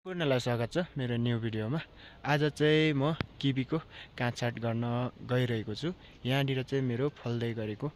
पूर्णलाई स्वागत छ मेरो न्यू भिडियोमा। आज चाहिँ म किवीको काटछाट गर्न गइरहेको छु। यहाँनिर चाहिँ मेरो फल्दै गरेको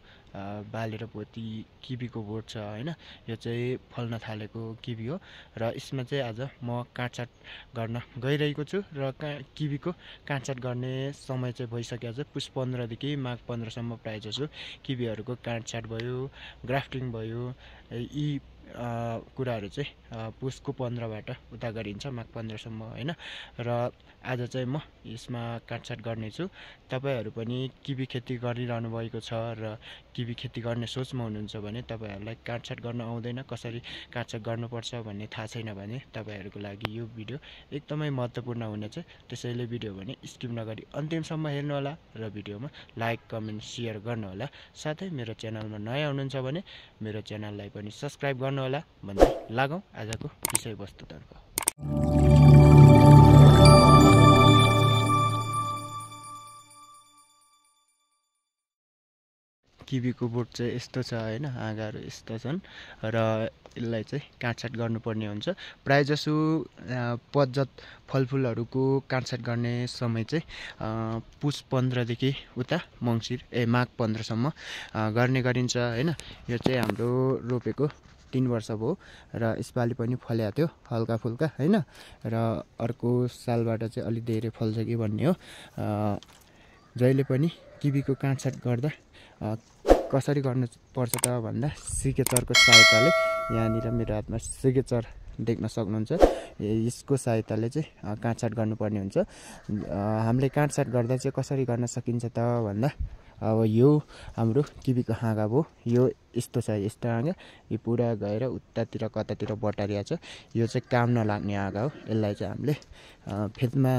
बालेर पोती किवीको बोट छ हैन। यो चाहिँ फल्न थालेको किवी हो र यसमा चाहिँ आज म काटछाट गर्न गइरहेको छु र किवीको काटछाट गर्ने समय चाहिँ भइसकेको छ। पुस 15 देखि माघ 15 सम्म प्रायः जसो किवीहरूको काटछाट भयो, ग्राफ्टिङ भयो, यी कुराहरू चाहिँ पुसको 15बाट उता गरिन्छ माघ 15 सम्म हैन। र आज चाहिँ म यसमा काटछाट गर्नेछु। तपाईहरु पनि किवी खेती गरिरहनु भएको छ र किवी खेती गर्ने सोचमा हुनुहुन्छ भने तपाईहरुलाई काटछाट गर्न आउँदैन, कसरी काटछाट गर्नुपर्छ भन्ने थाहा छैन भने तपाईहरुको लागि यो भिडियो एकदमै महत्त्वपूर्ण हुनेछ। त्यसैले भिडियो भने स्किप नगरी अन्तिमसम्म हेर्नु होला र भिडियोमा लाइक, कमेन्ट, शेयर गर्नु होला। साथै मेरो च्यानलमा नयाँ हुनुहुन्छ भने मेरो च्यानललाई पनि सब्स्क्राइब गर्नु होला भन्दै लागौं आजको विषयवस्तुतर्फ। किवीको बोट चाहिँ यस्तो छ हैन, हाँगाहरू यस्तो छन् र यसलाई चाहिँ काटछाट गर्नुपर्ने हुन्छ। प्राय जसो पतजत फलफुलहरूको काटछाट गर्ने समय चाहिँ पुस 15 देखि उता माघ 15 सम्म गर्ने गरिन्छ हैन। यो चाहिँ हाम्रो रोपेको 3 वर्ष भयो र यसपालि पनि फल्या थियो हल्का फुल्का हैन। र अर्को सालबाट चाहिँ अलि धेरै फल्छ कि भन्ने हो। जहिले पनि किवीको काटछाट गर्दा कसरी गर्नु पर्छ त भन्दा सिकेचरको सहायताले, यहाँनिर मेरो हातमा सिकेचर देख्न सक्नुहुन्छ, यसको सहायताले चाहिँ काटछाट गर्नुपर्ने हुन्छ। हामीले काटछाट गर्दा चाहिँ कसरी गर्न सकिन्छ त भन्दा अब यो हाम्रो किवीको हाँगा भयो, यो यस्तो छ, यस्तो हाँगा यो पुरा गएर उतातिर कतातिर बटारिया छ। यो चाहिँ काम नलाग्ने हाँगा हो। यसलाई चाहिँ हामीले फेदमा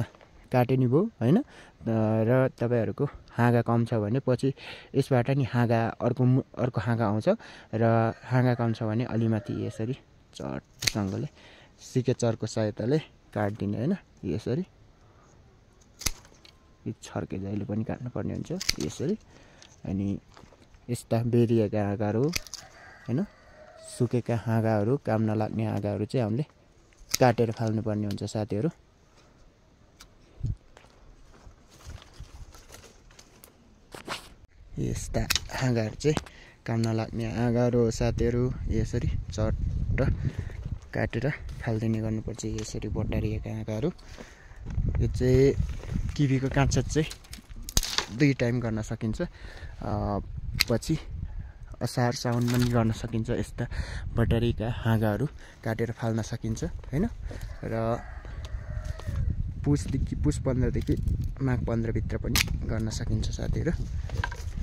काटे नि भयो हैन। र तपाईहरुको हाँगा कम छ भने पछि यसबाट नि हाँगा अर्को हाँगा आउँछ र हाँगा कम छ भने अलिमाथि यसरी चट्टसँगले सिकेचरको सहायताले काट्दिने हैन। यसरी छर्के जहिले पनि काट्नुपर्ने हुन्छ यसरी। अनि यस्ता बेरिएका हाँगाहरू हैन, सुकेका हाँगाहरू, काम नलाग्ने हाँगाहरू चाहिँ हामीले काटेर फाल्नुपर्ने हुन्छ साथीहरु। यस्ता हाँगाहरू चाहिँ काम नलाग्ने हाँगाहरू हो साथीहरु। यसरी चट्ट काटेर फाल्दिने गर्नुपर्छ यसरी बटारिएका हाँगाहरू। यो चाहिँ किवीको काटछाट चाहिँ 2 टाइम गर्न सकिन्छ। पछि असार साउनमा पनि गर्न सकिन्छ। यस्ता बटारिएका हाँगाहरू काटेर फाल्न सकिन्छ हैन। र पुस 15 देखि माघ 15 भित्र पनि गर्न सकिन्छ साथीहरु।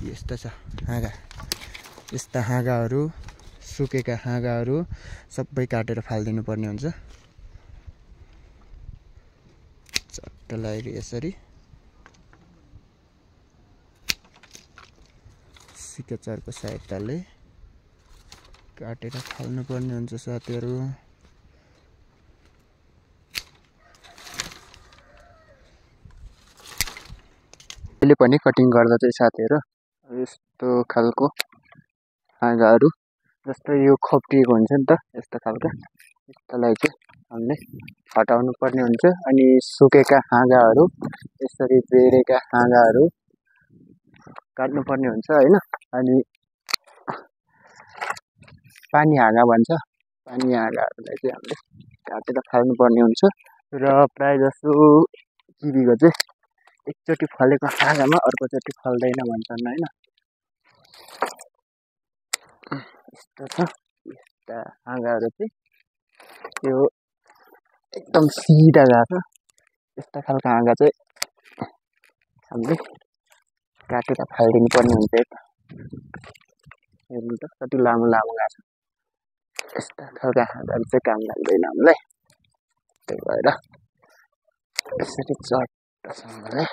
यस्तो छ हाँगा। यस्ता हाँगाहरू, सुकेका हाँगाहरू सबै काटेर फाल्दिनु पर्ने हुन्छ। चट्टलाई यसरी सिकेचरको सहायताले काटेर फाल्नु पर्ने हुन्छ साथीहरु। अहिले पनि कटिङ गर्दा चाहिँ साथीहरु यस्तो खालको हाँगाहरू, जस्तो यो खोप्टिएको हुन्छ नि त, यस्तो खालको यस्तोलाई चाहिँ हामीले हटाउनु पर्ने हुन्छ। अनि सुकेका हाँगाहरू, यसरी बेरेका हाँगाहरू काट्नु पर्ने हुन्छ हैन। अनि पानी हाँगा भन्छ, पानी हाँगाहरूलाई चाहिँ हामीले काटेर फाल्नु पर्ने हुन्छ। र प्राय जसो किवीको चाहिँ एकचोटि फलेको हाँगामा अर्कोचोटि फल्दैन भन्छन् हैन। यस्तो छ यस्ता हाँगाहरू चाहिँ। यो एकदम सिधा गएको यस्ता खालको हाँगा चाहिँ हामीले काटेर फालिदिनु पर्ने हुन्छ। हेर्नु त कति लामो लामो गएको छ। यस्ता खालका हाँगाहरू चाहिँ काम लाग्दैन हामीलाई। त्यही भएर यसरी चट्टसँगले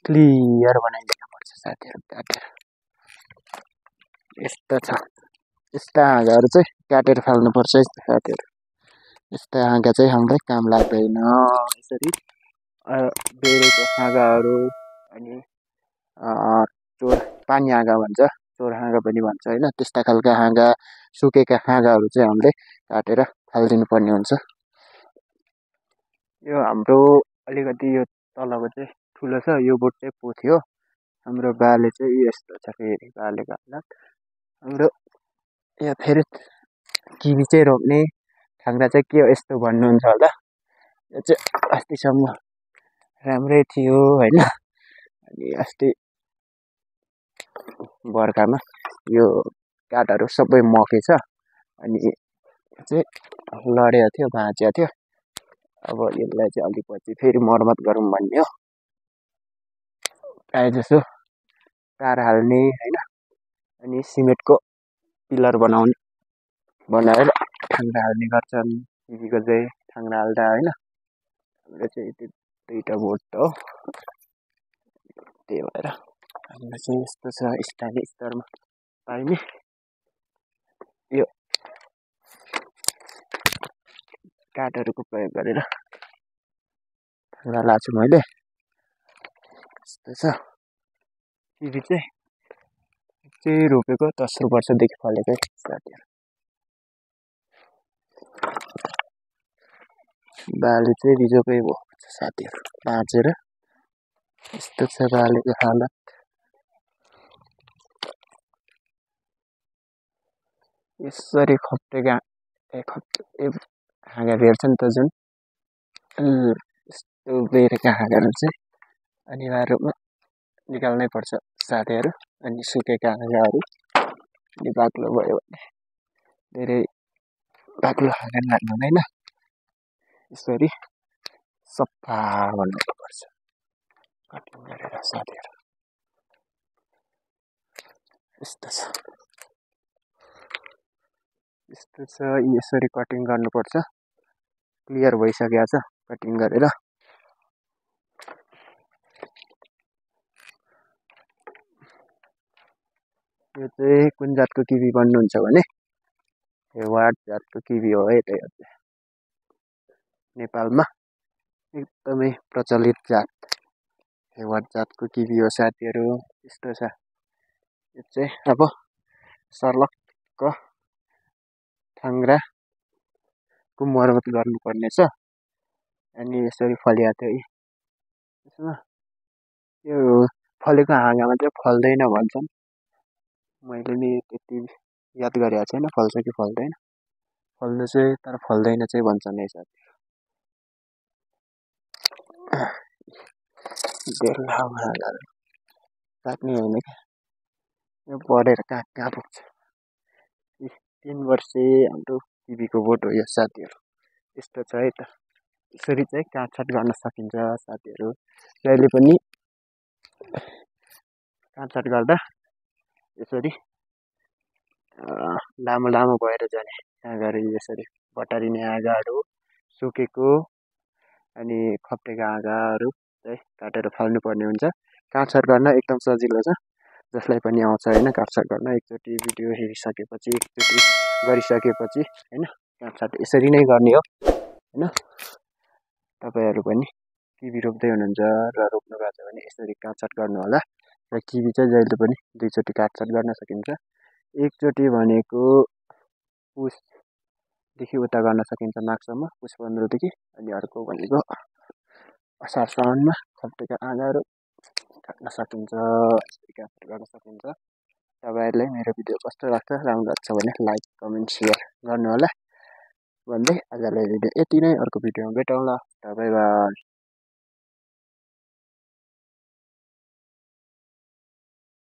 क्लियर बनाइदिनु पर्छ साथीहरु काटेर। यस्तो छ, यस्ता हाँगाहरू चाहिँ काटेर फाल्नु पर्छ साथीहरु। यस्ता हाँगा चाहिँ हामीलाई काम लाग्दैन। यसरी बेरेको हाँगाहरू अनि चोर पानी हाँगा भन्छ, चोर हाँगा पनि भन्छ हैन। त्यस्ता खालका हाँगा, सुकेका हाँगाहरू चाहिँ हामीले काटेर फालिदिनु पर्ने हुन्छ। यो हाम्रो अलिकति यो तलको चाहिँ ठुलो छ, यो बोट चाहिँ पोथ्यो। हाम्रो बाले चाहिँ यस्तो छ फेरि बालेको हालत। हाम्रो यहाँ फेरि किवी चाहिँ रोप्ने थाङ्रा चाहिँ के हो यस्तो भन्नुहुन्छ होला। यो चाहिँ अस्तिसम्म राम्रै थियो होइन, अनि अस्ति बर्खामा यो काठहरू सबै मकेछ, अनि चाहिँ लडेको थियो, भाँचिएको थियो। अब यसलाई चाहिँ अलिक पछि फेरि मर्मत गरौँ भन्ने हो। प्रायः जसो तार हाल्ने होइन, अनि सिमेन्टको पिलर बनाएर थाङ्रा हाल्ने गर्छन्। किवीको चाहिँ थाङ्रा हाल्दा होइन, हाम्रो चाहिँ त्यो 2टा बोट हो, त्यही भएर हाम्रो चाहिँ यस्तो छ स्थानीय स्तरमा पाइने यो काठहरूको प्रयोग गरेर थाङ्रा लाछु मैले। यस्तो छ किवी चाहिँ रोपेको 10 वर्षदेखि फलेको साथीहरू। बाली चाहिँ बिजोकै भएको छ साथीहरू, भाँचेर यस्तो छ बालीको हालत। यसरी हाँगा भेट्छ नि त जुन यस्तो बेरेका हाँगाहरू चाहिँ अनिवार्य रूपमा निकाल्नै पर्छ साथीहरू। अनि सुकेका हाँगाहरू अनि बाक्लो भयो भने धेरै बाक्लो हाँगा लाग्नु हुँदैन, यसरी सफा बनाउनुपर्छ कटिङ गरेर साथीहरू। यस्तो छ यसरी कटिङ गर्नुपर्छ। क्लियर भइसकेको छ कटिङ गरेर। यो चाहिँ कुन जातको किवी भन्नुहुन्छ भने हेवार्ड जातको किवी हो है। त्यही नेपालमा एकदमै प्रचलित जात हेवार्ड जातको किवी हो साथीहरू। यस्तो छ यो चाहिँ अब सर्लक्क थाङ्राको मर्मत गर्नुपर्ने छ। अनि यसरी फलिएको थियो यसमा यो फलेको हाँगामा चाहिँ फल्दैन भन्छन्। मैले नि त्यति याद गरेको छैन फल्छ कि फल्दैन, फल्नु चाहिँ तर फल्दैन चाहिँ भन्छन् है साथी। धेरै लामो हाँगाहरू काट्ने होइन क्या, यो बढेर कहाँ पुग्छ। 3 वर्षे हाम्रो किवीको बोट हो यो साथीहरू। यस्तो छ है त, यसरी चाहिँ काटछाट गर्न सकिन्छ साथीहरू। जहिले पनि काटछाट गर्दा यसरी लामो लामो भएर जाने हाँगाहरू, यसरी बटारिने हाँगाहरू, सुकेको अनि खप्टेको हाँगाहरू चाहिँ काटेर फाल्नुपर्ने हुन्छ। काटछाट गर्न एकदम सजिलो छ, जसलाई पनि आउँछ होइन काटछाट गर्न। एकचोटि भिडियो हेरिसकेपछि एकचोटि गरिसकेपछि होइन काटछाट यसरी नै गर्ने हो होइन। तपाईँहरू पनि किवी रोप्दै हुनुहुन्छ र रोप्नु भएको छ भने यसरी काटछाट गर्नु होला। र किवी चाहिँ जहिले पनि 2 चोटि काटछाट गर्न सकिन्छ। एकचोटि भनेको पुसदेखि उता गर्न सकिन्छ माघसम्म, पुस 15देखि। अनि अर्को भनेको असार साउनमा खप्टेका हाँगाहरू काट्न सकिन्छ, काटछाट गर्न सकिन्छ। तपाईँहरूलाई मेरो भिडियो कस्तो लाग्छ, राम्रो लाग्छ भने लाइक कमेन्ट सेयर गर्नु होला भन्दै आजलाई भिडियो यति नै। अर्को भिडियोमा भेटौँला। By by.